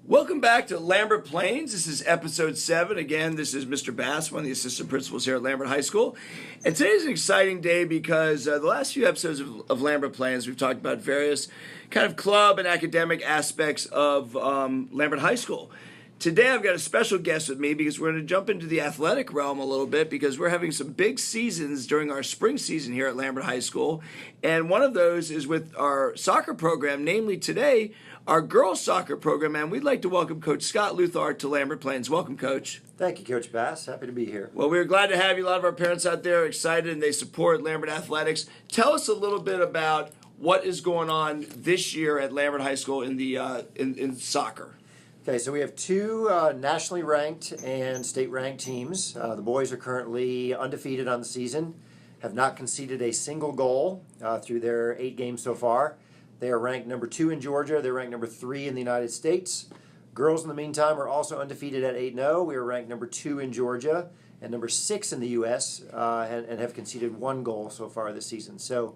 Welcome back to Lambert Plains. This is episode 7. Again, this is Mr. Bass, one of the assistant principals here at Lambert High School. And today's an exciting day because the last few episodes of Lambert Plains, we've talked about various kind of club and academic aspects of Lambert High School. Today I've got a special guest with me because we're going to jump into the athletic realm a little bit because we're having some big seasons during our spring season here at Lambert High School. And one of those is with our soccer program, namely today, our girls soccer program. And we'd like to welcome Coach Scott Luthart to Lambert Plains. Welcome, Coach. Thank you, Coach Bass. Happy to be here. Well, we're glad to have you. A lot of our parents out there are excited and they support Lambert Athletics. Tell us a little bit about what is going on this year at Lambert High School in the in soccer. Okay, so we have two nationally ranked and state ranked teams. The boys are currently undefeated on the season, have not conceded a single goal through their 8 games so far. They are ranked number 2 in Georgia. They're ranked number 3 in the United States. Girls, in the meantime, are also undefeated at 8-0. We are ranked number 2 in Georgia and number 6 in the U.S. And have conceded 1 goal so far this season. So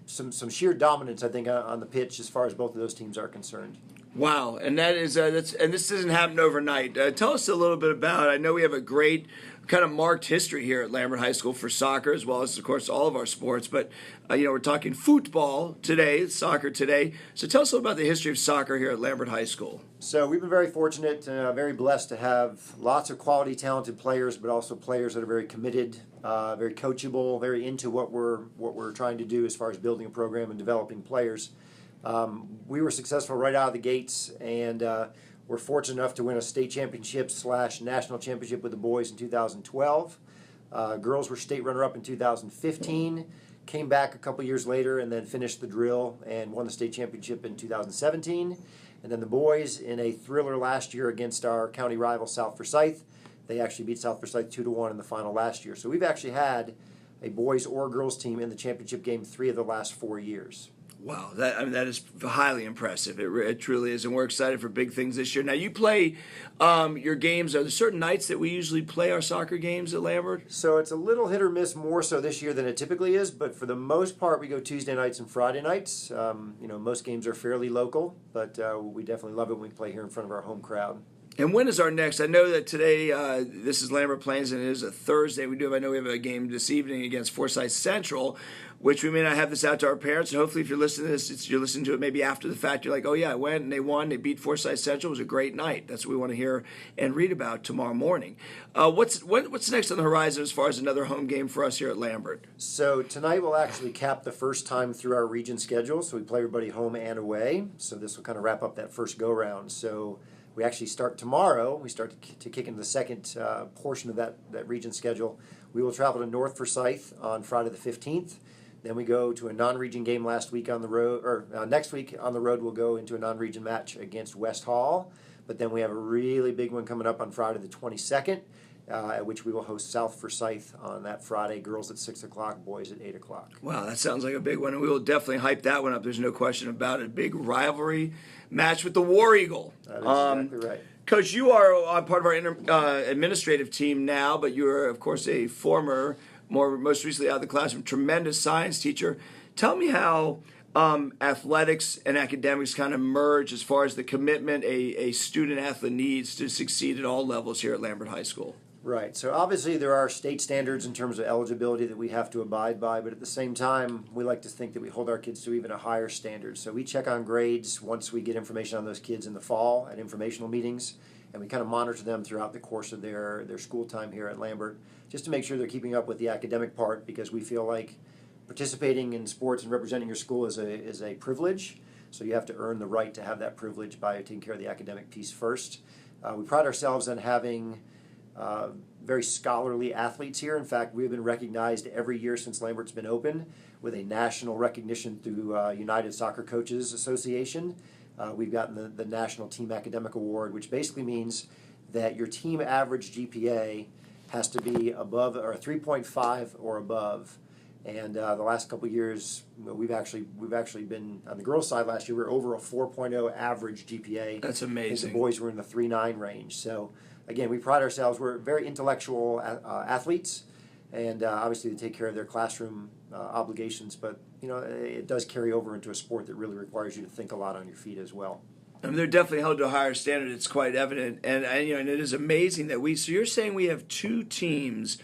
some sheer dominance, I think, on the pitch as far as both of those teams are concerned. Wow, and that is and this doesn't happen overnight. Tell us a little bit about. I know we have a great kind of marked history here at Lambert High School for soccer, as well as, of course, all of our sports. But we're talking football today, soccer today. So tell us a little about the history of soccer here at Lambert High School. So we've been very fortunate, very blessed to have lots of quality, talented players, but also players that are very committed, very coachable, very into what we're trying to do as far as building a program and developing players. We were successful right out of the gates, and we're fortunate enough to win a state championship / national championship with the boys in 2012. Girls were state runner-up in 2015, came back a couple years later, and then finished the drill and won the state championship in 2017. And then the boys, in a thriller last year against our county rival South Forsyth, they actually beat South Forsyth 2-1 in the final last year. So we've actually had a boys or girls team in the championship game 3 of the last 4 years. Wow, that is highly impressive. It truly is, and we're excited for big things this year. Now, you play your games. Are there certain nights that we usually play our soccer games at Lambert? So it's a little hit or miss, more so this year than it typically is, but for the most part, we go Tuesday nights and Friday nights. Most games are fairly local, but we definitely love it when we play here in front of our home crowd. And when is our next? I know that today, this is Lambert Plains, and it is a Thursday. I know we have a game this evening against Forsyth Central, which we may not have this out to our parents. And hopefully, if you're listening to this, you're listening to it maybe after the fact. You're like, oh, yeah, I went and they won. They beat Forsyth Central. It was a great night. That's what we want to hear and read about tomorrow morning. What's next on the horizon as far as another home game for us here at Lambert? So tonight we'll actually cap the first time through our region schedule. So we play everybody home and away. So this will kind of wrap up that first go-round. So we actually start tomorrow. We start to kick into the second portion of that region schedule. We will travel to North Forsyth on Friday the 15th. Then we go to a non-region game next week on the road we'll go into a non-region match against West Hall. But then we have a really big one coming up on Friday the 22nd, at which we will host South Forsyth on that Friday, girls at 6 o'clock, boys at 8 o'clock. Wow, that sounds like a big one, and we will definitely hype that one up. There's no question about it. Big rivalry match with the War Eagle. That is exactly right. Coach, you are part of our administrative team now, but you are, of course, a former, most recently out of the classroom, tremendous science teacher. Tell me how athletics and academics kind of merge as far as the commitment a student-athlete needs to succeed at all levels here at Lambert High School. Right. So obviously there are state standards in terms of eligibility that we have to abide by, but at the same time, we like to think that we hold our kids to even a higher standard. So we check on grades once we get information on those kids in the fall at informational meetings, and we kind of monitor them throughout the course of their school time here at Lambert, just to make sure they're keeping up with the academic part, because we feel like participating in sports and representing your school is a privilege. So you have to earn the right to have that privilege by taking care of the academic piece first. We pride ourselves on having very scholarly athletes here. In fact, we've been recognized every year since Lambert's been open with a national recognition through United Soccer Coaches Association. We've gotten the National Team Academic Award, which basically means that your team average GPA has to be above or 3.5 or above. And the last couple of years, we've actually been on the girls' side. Last year, we were over a 4.0 average GPA. That's amazing. And the boys were in the 3.9 range. So again, we pride ourselves. We're very intellectual athletes, and obviously they take care of their classroom obligations. But it does carry over into a sport that really requires you to think a lot on your feet as well. I mean, they're definitely held to a higher standard. It's quite evident, and and it is amazing that we. So you're saying we have two teams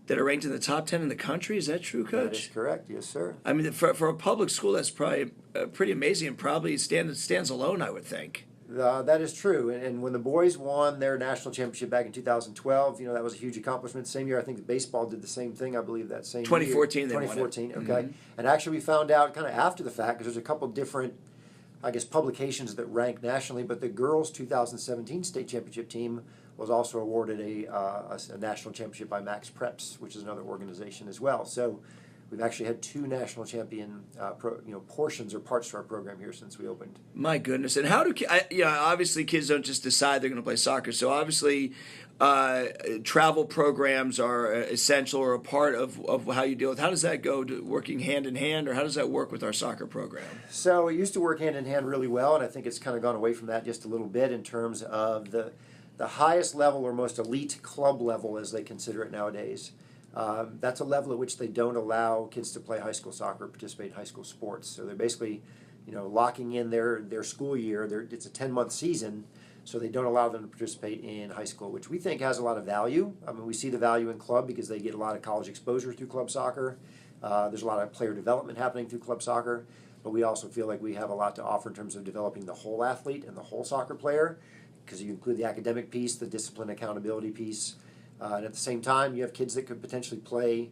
that are ranked in the top 10 in the country? Is that true, Coach? That is correct. Yes, sir. I mean, for a public school, that's probably pretty amazing, and probably stands alone, I would think. That is true. And when the boys won their national championship back in 2012, that was a huge accomplishment. Same year, I think the baseball did the same thing, I believe, that same 2014, year. they won it. 2014, okay. Mm-hmm. And actually, we found out kind of after the fact, because there's a couple different, I guess, publications that rank nationally, but the girls' 2017 state championship team was also awarded a national championship by Max Preps, which is another organization as well. So we've actually had two national champion portions or parts to our program here since we opened. My goodness. And how do obviously kids don't just decide they're going to play soccer. So obviously travel programs are essential or a part of how you deal with. How does that go to working hand in hand, or how does that work with our soccer program? So it used to work hand in hand really well, and I think it's kind of gone away from that just a little bit in terms of the highest level or most elite club level, as they consider it nowadays. That's a level at which they don't allow kids to play high school soccer or participate in high school sports. So they're basically, locking in their school year. It's a 10-month season, so they don't allow them to participate in high school, which we think has a lot of value. I mean, we see the value in club because they get a lot of college exposure through club soccer. There's a lot of player development happening through club soccer, but we also feel like we have a lot to offer in terms of developing the whole athlete and the whole soccer player, because you include the academic piece, the discipline accountability piece, and at the same time, you have kids that could potentially play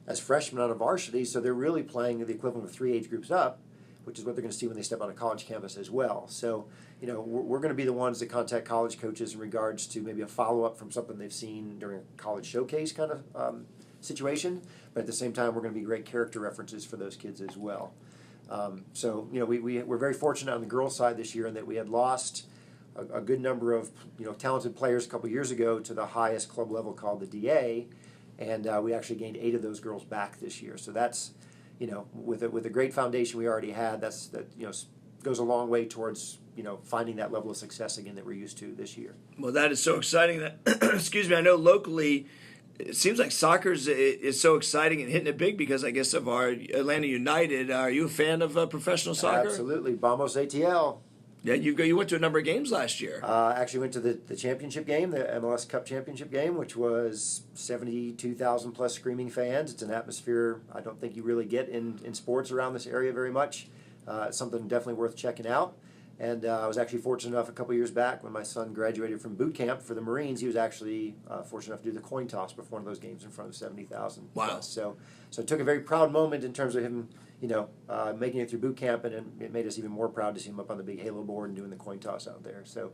as freshmen on a varsity, so they're really playing the equivalent of 3 age groups up, which is what they're going to see when they step on a college campus as well. So, we're going to be the ones that contact college coaches in regards to maybe a follow-up from something they've seen during a college showcase kind of situation, but at the same time, we're going to be great character references for those kids as well. We're very fortunate on the girls' side this year in that we had lost a good number of talented players a couple years ago to the highest club level called the DA, and we actually gained 8 of those girls back this year. So that's with a great foundation we already had, that goes a long way towards finding that level of success again that we're used to this year. Well, that is so exciting. That excuse me, I know locally it seems like soccer is so exciting and hitting it big because I guess of our Atlanta United. Are you a fan of professional soccer? Absolutely, Vamos ATL. Yeah, you went to a number of games last year. Actually went to the championship game, the MLS Cup championship game, which was 72,000 plus screaming fans. It's an atmosphere I don't think you really get in sports around this area very much. It's something definitely worth checking out. And I was actually fortunate enough a couple years back when my son graduated from boot camp for the Marines, he was actually fortunate enough to do the coin toss before one of those games in front of 70,000. Wow. So it took a very proud moment in terms of him making it through boot camp, and it made us even more proud to see him up on the big halo board and doing the coin toss out there. So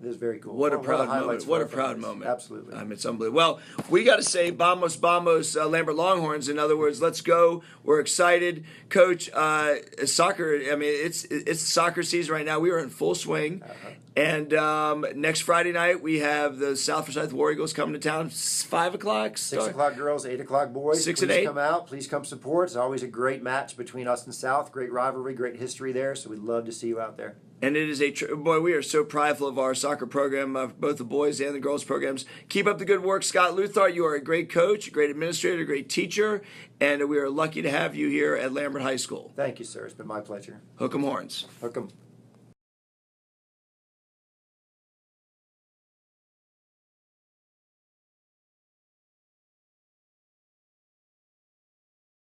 it was very cool. What a proud moment. What a proud moment. Absolutely. It's unbelievable. Well, we got to say Vamos, Lambert Longhorns. In other words, let's go. We're excited. Coach, soccer, it's soccer season right now. We are in full swing. Uh-huh. And next Friday night, we have the South Forsyth War Eagles coming to town. 5 o'clock. 6 o'clock girls, 8 o'clock boys. 6 Please and 8. come out. Please come support. It's always a great match between us and South. Great rivalry, great history there. So we'd love to see you out there. And it is we are so prideful of our soccer program, both the boys and the girls programs. Keep up the good work, Scott Luthart. You are a great coach, a great administrator, a great teacher, and we are lucky to have you here at Lambert High School. Thank you, sir. It's been my pleasure. Hook 'em horns. Hook 'em.